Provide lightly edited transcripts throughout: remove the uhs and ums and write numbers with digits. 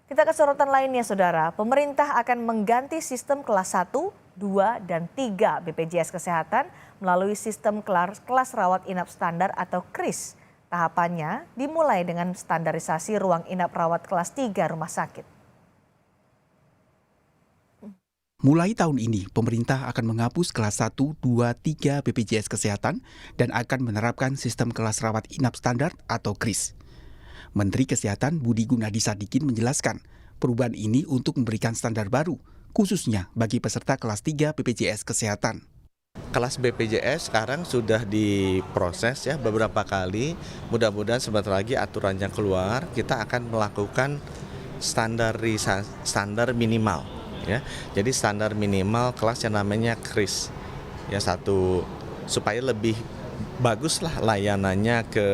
Kita ke sorotan lainnya, Saudara. Pemerintah akan mengganti sistem kelas 1, 2, dan 3 BPJS Kesehatan melalui sistem kelas rawat inap standar atau KRIS. Tahapannya dimulai dengan standarisasi ruang inap rawat kelas 3 rumah sakit. Mulai tahun ini, pemerintah akan menghapus kelas 1, 2, 3 BPJS Kesehatan dan akan menerapkan sistem kelas rawat inap standar atau KRIS. Menteri Kesehatan Budi Gunadi Sadikin menjelaskan, perubahan ini untuk memberikan standar baru, khususnya bagi peserta kelas 3 BPJS Kesehatan. Kelas BPJS sekarang sudah diproses ya beberapa kali, mudah-mudahan sebentar lagi aturannya keluar, kita akan melakukan standar minimal ya. Jadi standar minimal kelas yang namanya KRIS. Ya satu supaya lebih baguslah layanannya ke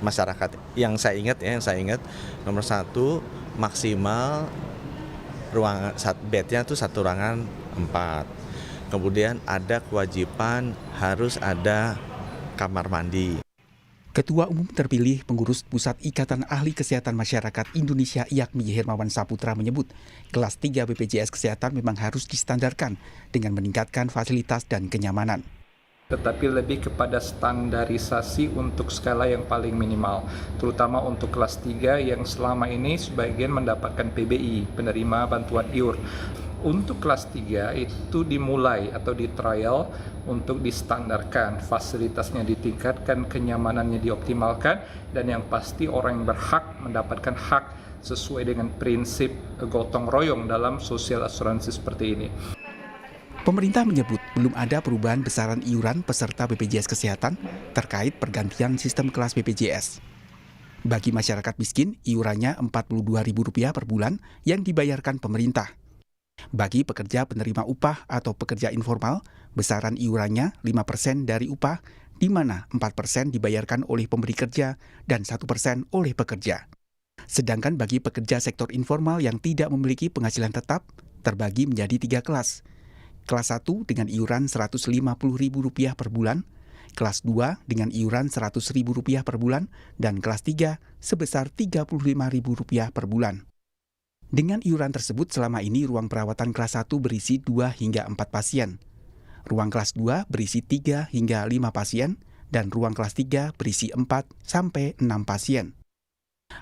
masyarakat. Yang saya ingat nomor 1 maksimal ruangan bednya itu satu ruangan 4. Kemudian ada kewajiban harus ada kamar mandi. Ketua Umum terpilih pengurus Pusat Ikatan Ahli Kesehatan Masyarakat Indonesia IAKMI Hermawan Saputra menyebut, kelas 3 BPJS Kesehatan memang harus distandarkan dengan meningkatkan fasilitas dan kenyamanan. Tetapi lebih kepada standarisasi untuk skala yang paling minimal, terutama untuk kelas 3 yang selama ini sebagian mendapatkan PBI, penerima bantuan iur. Untuk kelas 3 itu dimulai atau di trial untuk distandarkan, fasilitasnya ditingkatkan, kenyamanannya dioptimalkan, dan yang pasti orang yang berhak mendapatkan hak sesuai dengan prinsip gotong royong dalam sosial asuransi seperti ini. Pemerintah menyebut belum ada perubahan besaran iuran peserta BPJS Kesehatan terkait pergantian sistem kelas BPJS. Bagi masyarakat miskin, iurannya Rp42.000 per bulan yang dibayarkan pemerintah. Bagi pekerja penerima upah atau pekerja informal, besaran iurannya 5% dari upah, di mana 4% dibayarkan oleh pemberi kerja dan 1% oleh pekerja. Sedangkan bagi pekerja sektor informal yang tidak memiliki penghasilan tetap, terbagi menjadi 3 kelas. Kelas 1 dengan iuran Rp150.000 per bulan, kelas 2 dengan iuran Rp100.000 per bulan, dan kelas 3 sebesar Rp35.000 per bulan. Dengan iuran tersebut selama ini ruang perawatan kelas 1 berisi 2 hingga 4 pasien. Ruang kelas 2 berisi 3 hingga 5 pasien, dan ruang kelas 3 berisi 4 sampai 6 pasien.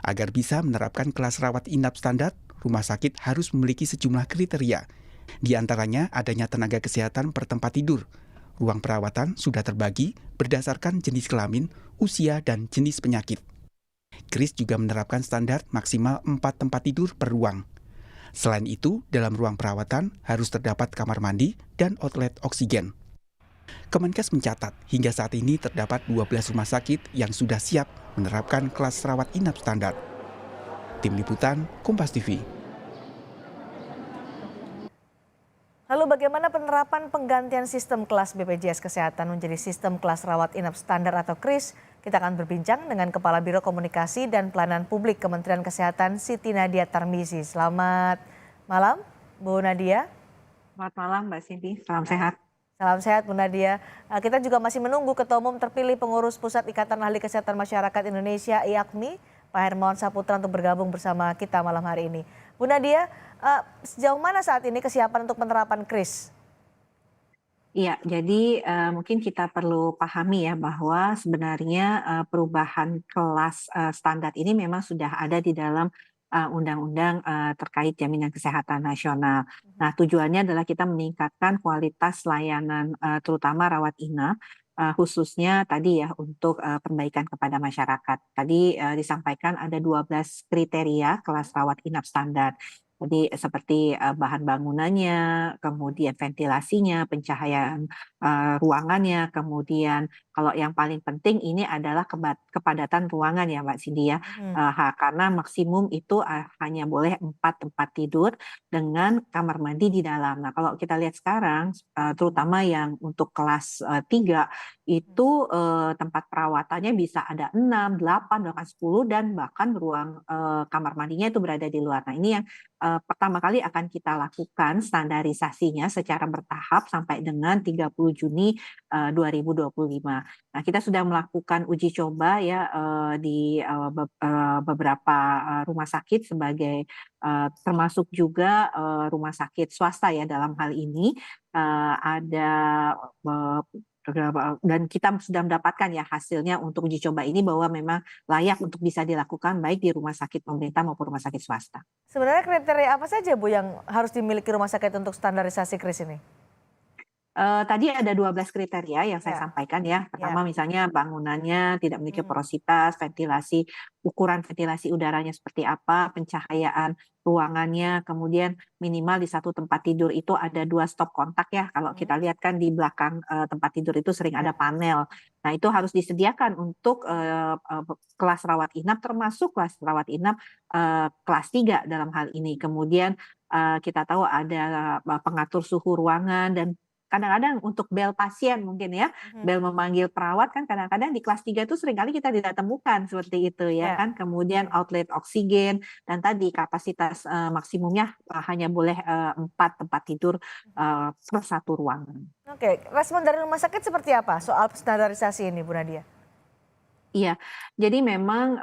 Agar bisa menerapkan kelas rawat inap standar, rumah sakit harus memiliki sejumlah kriteria. Di antaranya adanya tenaga kesehatan per tempat tidur. Ruang perawatan sudah terbagi berdasarkan jenis kelamin, usia, dan jenis penyakit. KRIS juga menerapkan standar maksimal 4 tempat tidur per ruang. Selain itu, dalam ruang perawatan harus terdapat kamar mandi dan outlet oksigen. Kemenkes mencatat, hingga saat ini terdapat 12 rumah sakit yang sudah siap menerapkan kelas rawat inap standar. Tim Liputan, Kompas TV. Lalu bagaimana penerapan penggantian sistem kelas BPJS Kesehatan menjadi sistem kelas rawat inap standar atau KRIS? Kita akan berbincang dengan Kepala Biro Komunikasi dan Pelayanan Publik Kementerian Kesehatan Siti Nadia Tarmizi. Selamat malam, Bu Nadia. Selamat malam Mbak Cindy, salam sehat. Salam sehat Bu Nadia. Kita juga masih menunggu Ketua Umum terpilih pengurus Pusat Ikatan Ahli Kesehatan Masyarakat Indonesia IAKMI, Pak Hermawan Saputra untuk bergabung bersama kita malam hari ini. Bu Nadia, sejauh mana saat ini kesiapan untuk penerapan KRIS? Iya, jadi mungkin kita perlu pahami ya bahwa sebenarnya perubahan kelas standar ini memang sudah ada di dalam undang-undang terkait jaminan kesehatan nasional. Nah, tujuannya adalah kita meningkatkan kualitas layanan terutama rawat inap, khususnya tadi ya untuk perbaikan kepada masyarakat. Tadi disampaikan ada 12 kriteria kelas rawat inap standar. Jadi seperti bahan bangunannya, kemudian ventilasinya, pencahayaan ruangannya, kemudian kalau yang paling penting ini adalah kepadatan ruangan ya Mbak Cindy ya, karena maksimum itu hanya boleh 4 tempat tidur dengan kamar mandi di dalam. Nah kalau kita lihat sekarang, terutama yang untuk kelas 3 itu tempat perawatannya bisa ada 6, 8, bahkan 10 dan bahkan ruang kamar mandinya itu berada di luar. Nah, ini yang pertama kali akan kita lakukan standarisasinya secara bertahap sampai dengan 30 Juni 2025. Nah, kita sudah melakukan uji coba ya di beberapa rumah sakit sebagai termasuk juga rumah sakit swasta ya dalam hal ini ada dan kita sudah mendapatkan ya hasilnya untuk uji coba ini bahwa memang layak untuk bisa dilakukan baik di rumah sakit pemerintah maupun rumah sakit swasta. Sebenarnya kriteria apa saja Bu yang harus dimiliki rumah sakit untuk standarisasi KRIS ini? Tadi ada 12 kriteria yang saya Ya, sampaikan ya. Pertama ya. misalnya bangunannya tidak memiliki Mhm. porositas, ventilasi, ukuran ventilasi udaranya seperti apa, pencahayaan ruangannya, kemudian minimal di satu tempat tidur itu ada 2 stop kontak ya. Kalau Mhm. kita lihat kan di belakang tempat tidur itu sering Ya. ada panel. Nah, itu harus disediakan untuk kelas rawat inap termasuk kelas rawat inap kelas 3 dalam hal ini. Kemudian kita tahu ada pengatur suhu ruangan dan kadang-kadang untuk bel pasien mungkin ya, Mhm. bel memanggil perawat kan kadang-kadang di kelas 3 itu seringkali kita tidak temukan seperti itu ya Ya. kan. Kemudian outlet oksigen dan tadi kapasitas maksimumnya hanya boleh 4 tempat tidur per satu ruangan. Oke, respon dari rumah sakit seperti apa soal standarisasi ini Bu Nadia? Iya, jadi memang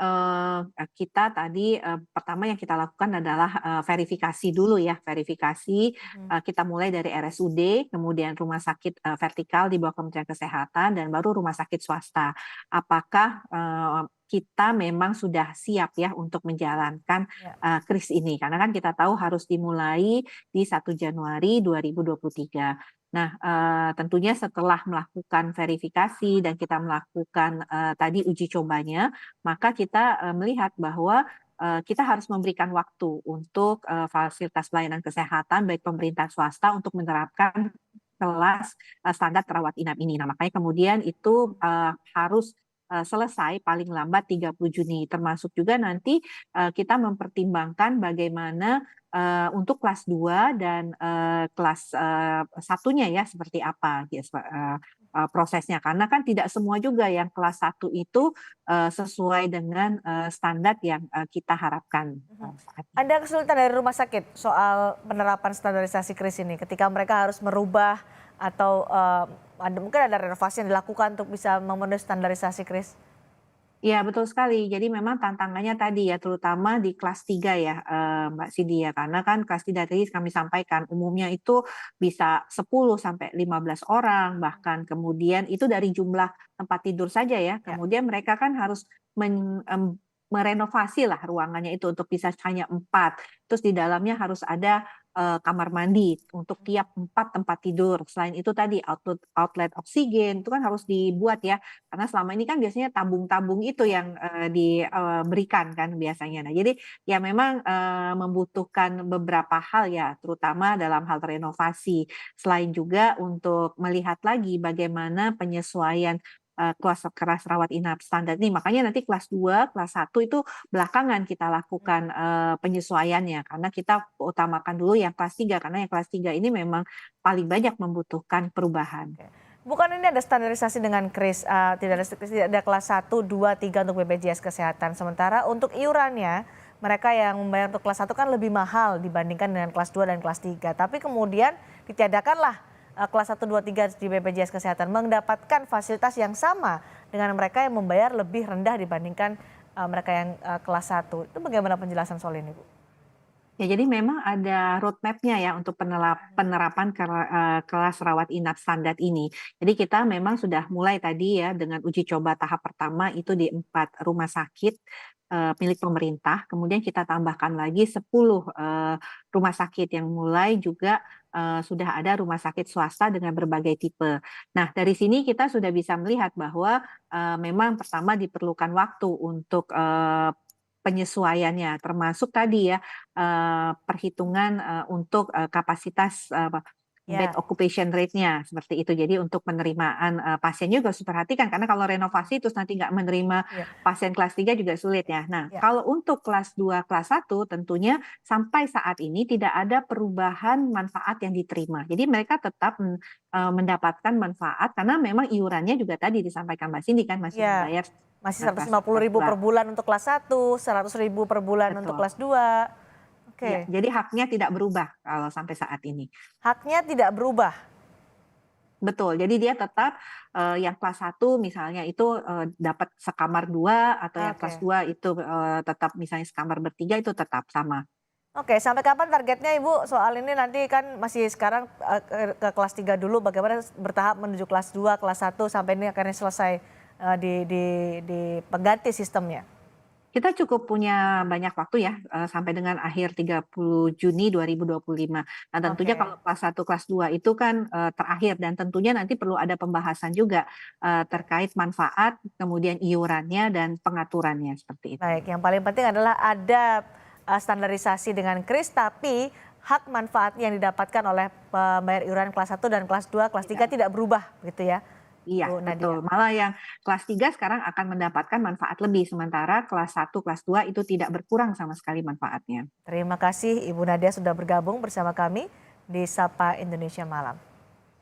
kita tadi pertama yang kita lakukan adalah verifikasi dulu ya, verifikasi Mhm. kita mulai dari RSUD, kemudian rumah sakit vertikal di bawah Kementerian Kesehatan dan baru rumah sakit swasta. Apakah kita memang sudah siap ya untuk menjalankan Ya. KRIS ini? Karena kan kita tahu harus dimulai di 1 Januari 2023. Nah, tentunya setelah melakukan verifikasi dan kita melakukan tadi uji cobanya, maka kita melihat bahwa kita harus memberikan waktu untuk fasilitas pelayanan kesehatan baik pemerintah swasta untuk menerapkan kelas standar rawat inap ini. Nah, makanya kemudian itu harus selesai paling lambat 30 Juni, termasuk juga nanti kita mempertimbangkan bagaimana untuk kelas 2 dan kelas satunya ya seperti apa prosesnya. Karena kan tidak semua juga yang kelas 1 itu sesuai dengan standar yang kita harapkan Mhm. saat ini. Ada kesulitan dari rumah sakit soal penerapan standarisasi KRIS ini ketika mereka harus merubah atau mungkin ada renovasi yang dilakukan untuk bisa memenuhi standarisasi KRIS? Iya betul sekali. Jadi memang tantangannya tadi ya, terutama di kelas 3 ya, Mbak Sidi ya. Karena kan kelas 3 tadi kami sampaikan umumnya itu bisa 10 sampai 15 orang, bahkan kemudian itu dari jumlah tempat tidur saja ya. Ya. Kemudian mereka kan harus merenovasi lah ruangannya itu untuk bisa hanya 4. Terus di dalamnya harus ada kamar mandi untuk tiap 4 tempat tidur. Selain itu tadi outlet oksigen itu kan harus dibuat ya. Karena selama ini kan biasanya tabung-tabung itu yang diberikan kan biasanya. Nah, jadi ya memang membutuhkan beberapa hal ya, terutama dalam hal renovasi. Selain juga untuk melihat lagi bagaimana penyesuaian kelas rawat inap standar ini. Makanya nanti kelas 2, kelas 1 itu belakangan kita lakukan penyesuaiannya karena kita utamakan dulu yang kelas 3 karena yang kelas 3 ini memang paling banyak membutuhkan perubahan. Bukan ini ada standarisasi dengan KRIS, tidak ada kelas 1, 2, 3 untuk BPJS Kesehatan. Sementara untuk iurannya, mereka yang membayar untuk kelas 1 kan lebih mahal dibandingkan dengan kelas 2 dan kelas 3. Tapi kemudian ditiadakanlah kelas 1, 2, 3 di BPJS Kesehatan mendapatkan fasilitas yang sama dengan mereka yang membayar lebih rendah dibandingkan mereka yang kelas 1. Itu bagaimana penjelasan soal ini, Bu? Ya, jadi memang ada roadmap-nya ya untuk penerapan kelas rawat inap standar ini. Jadi kita memang sudah mulai tadi ya dengan uji coba tahap pertama itu di 4 rumah sakit milik pemerintah, kemudian kita tambahkan lagi 10 rumah sakit yang mulai juga sudah ada rumah sakit swasta dengan berbagai tipe. Nah, dari sini kita sudah bisa melihat bahwa memang pertama diperlukan waktu untuk penyesuaiannya, termasuk tadi ya perhitungan untuk kapasitas bed Ya, occupation rate-nya seperti itu. Jadi untuk penerimaan pasien juga harus diperhatikan karena kalau renovasi terus nanti nggak menerima ya, pasien kelas 3 juga sulit ya. Nah, ya. kalau untuk kelas 2, kelas 1 tentunya sampai saat ini tidak ada perubahan manfaat yang diterima. Jadi mereka tetap mendapatkan manfaat karena memang iurannya juga tadi disampaikan Mbak Cindy kan masih Ya, membayar masih kelas 1, kelas 150.000 per 2. bulan untuk kelas 1, 100.000 per bulan untuk Betul. kelas 2. Ya, Oke, jadi haknya tidak berubah kalau sampai saat ini. haknya tidak berubah. Betul, jadi dia tetap, yang kelas 1 misalnya itu, dapat sekamar 2 atau yang kelas Oke. 2 itu, tetap misalnya sekamar bertiga itu tetap sama. Oke, sampai kapan targetnya Ibu soal ini nanti kan masih sekarang ke kelas 3 dulu bagaimana bertahap menuju kelas 2, kelas 1 sampai ini akhirnya selesai di pengganti sistemnya. Kita cukup punya banyak waktu ya, sampai dengan akhir 30 Juni 2025. Nah tentunya Oke, kalau kelas 1, kelas 2 itu kan, terakhir dan tentunya nanti perlu ada pembahasan juga, terkait manfaat, kemudian iurannya dan pengaturannya, seperti itu. baik. Yang paling penting adalah ada standarisasi dengan KRIS tapi hak manfaatnya yang didapatkan oleh pembayar iuran kelas 1 dan kelas 2, kelas 3 Iya. tidak berubah gitu ya, Iya, Bu betul. Nadia. Malah yang kelas 3 sekarang akan mendapatkan manfaat lebih, sementara kelas 1, kelas 2 itu tidak berkurang sama sekali manfaatnya. Terima kasih Ibu Nadia sudah bergabung bersama kami di Sapa Indonesia Malam.